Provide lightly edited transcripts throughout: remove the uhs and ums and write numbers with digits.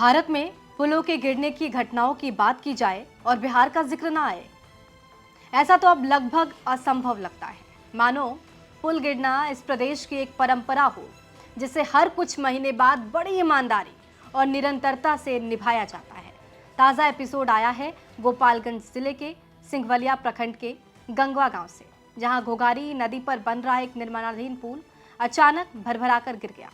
भारत में पुलों के गिरने की घटनाओं की बात की जाए और बिहार का जिक्र ना आए, ऐसा तो अब लगभग असंभव लगता है। मानो पुल गिरना इस प्रदेश की एक परंपरा हो जिसे हर कुछ महीने बाद बड़ी ईमानदारी और निरंतरता से निभाया जाता है। ताज़ा एपिसोड आया है गोपालगंज जिले के सिंघवलिया प्रखंड के गंगवा गांव से, जहां घोघारी नदी पर बन रहा एक निर्माणाधीन पुल अचानक भरभराकर गिर गया।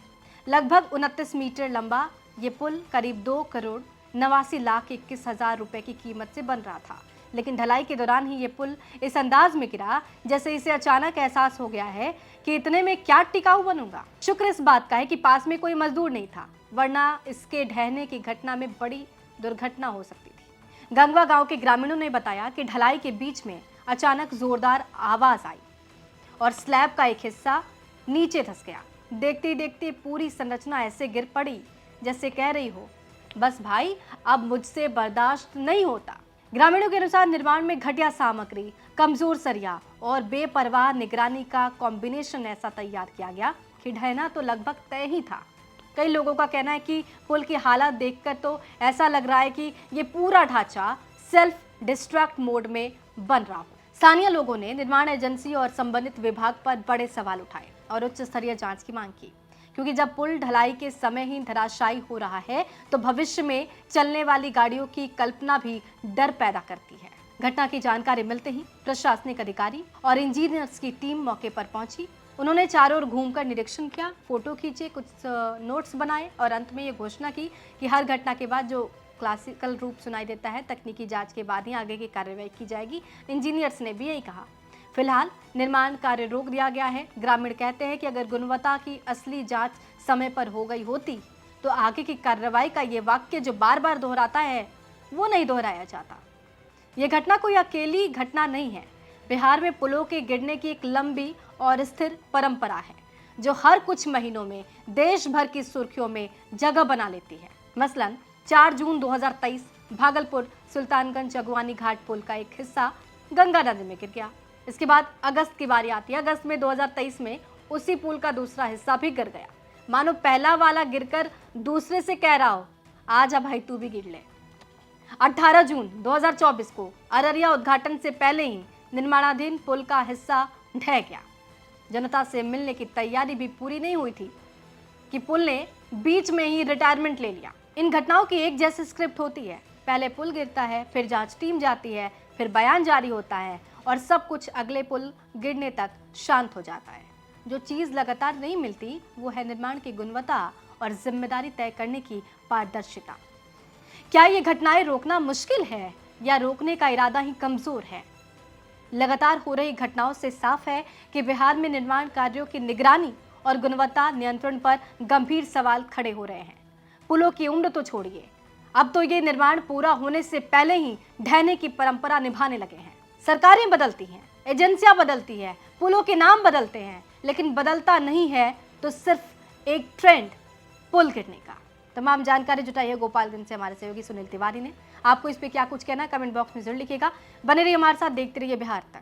लगभग 29 मीटर लंबा ये पुल करीब 2,89,21,000 रुपए की कीमत से बन रहा था, लेकिन ढलाई के दौरान ही ये पुल इस अंदाज में गिरा जैसे इसे अचानक एहसास हो गया है कि इतने में क्या टिकाऊ बनूंगा। शुक्र इस बात का है कि पास में कोई मजदूर नहीं था, वरना इसके ढहने की घटना में बड़ी दुर्घटना हो सकती थी। गंगवा गांव के ग्रामीणों ने बताया कि ढलाई के बीच में अचानक जोरदार आवाज आई और स्लैब का एक हिस्सा नीचे धंस गया। देखते ही देखते पूरी संरचना ऐसे गिर पड़ी जैसे कह रही हो, बस भाई अब मुझसे बर्दाश्त नहीं होता। ग्रामीणों के अनुसार निर्माण में घटिया सामग्री, कमजोर सरिया और बेपरवाह निगरानी का कॉम्बिनेशन ऐसा तैयार किया गया कि ढहना तो लगभग तय ही था। कई लोगों का कहना है कि पुल की हालत देखकर तो ऐसा लग रहा है कि ये पूरा ढांचा सेल्फ डिस्ट्रक्ट मोड में बन रहा हो। स्थानीय लोगों ने निर्माण एजेंसी और संबंधित विभाग पर बड़े सवाल उठाए और उच्च स्तरीय जांच की मांग की, क्योंकि जब पुल ढलाई के समय ही धराशायी हो रहा है तो भविष्य में चलने वाली गाड़ियों की कल्पना भी डर पैदा करती है। घटना की जानकारी मिलते ही प्रशासनिक अधिकारी और इंजीनियर्स की टीम मौके पर पहुंची। उन्होंने चारों ओर घूमकर निरीक्षण किया, फोटो खींचे, कुछ नोट्स बनाए और अंत में ये घोषणा की कि हर घटना के बाद जो क्लासिकल रूप सुनाई देता है, तकनीकी जांच के बाद ही आगे की कार्रवाई की जाएगी। इंजीनियर्स ने भी यही कहा। फिलहाल निर्माण कार्य रोक दिया गया है। ग्रामीण कहते हैं कि अगर गुणवत्ता की असली जांच समय पर हो गई होती तो आगे की कार्रवाई का ये वाक्य जो बार बार दोहराता है वो नहीं दोहराया जाता। ये घटना कोई अकेली घटना नहीं है। बिहार में पुलों के गिरने की एक लंबी और स्थिर परंपरा है जो हर कुछ महीनों में देश भर की सुर्खियों में जगह बना लेती है। मसलन 4 जून 2023 भागलपुर सुल्तानगंज जगवानी घाट पुल का एक हिस्सा गंगा नदी में गिर गया। इसके बाद अगस्त की बारी आती है। अगस्त में 2023 में उसी पुल का दूसरा हिस्सा भी गिर गया। मानो पहला वाला गिरकर दूसरे से कह रहा हो, आजा भाई तू भी गिर ले। 18 जून 2024 को अररिया उद्घाटन से पहले ही निर्माणाधीन पुल का हिस्सा ढह गया। जनता से मिलने की तैयारी भी पूरी नहीं हुई थी कि पुल ने बीच में ही रिटायरमेंट ले लिया। इन घटनाओं की एक जैसी स्क्रिप्ट होती है। पहले पुल गिरता है, फिर जांच टीम जाती है, फिर बयान जारी होता है और सब कुछ अगले पुल गिरने तक शांत हो जाता है। जो चीज़ लगातार नहीं मिलती वो है निर्माण की गुणवत्ता और जिम्मेदारी तय करने की पारदर्शिता। क्या ये घटनाएं रोकना मुश्किल है या रोकने का इरादा ही कमजोर है? लगातार हो रही घटनाओं से साफ है कि बिहार में निर्माण कार्यों की निगरानी और गुणवत्ता नियंत्रण पर गंभीर सवाल खड़े हो रहे हैं। पुलों की उम्र तो छोड़िए, अब तो ये निर्माण पूरा होने से पहले ही ढहने की परंपरा निभाने लगे हैं। सरकारें बदलती हैं, एजेंसियां बदलती हैं, पुलों के नाम बदलते हैं, लेकिन बदलता नहीं है तो सिर्फ एक ट्रेंड, पुल गिरने का। तमाम जानकारी जुटाई है गोपालगंज से हमारे सहयोगी सुनील तिवारी ने। आपको इस पे क्या कुछ कहना है कमेंट बॉक्स में जरूर लिखिएगा। बने रहिए हमारे साथ, देखते रहिए बिहार तक।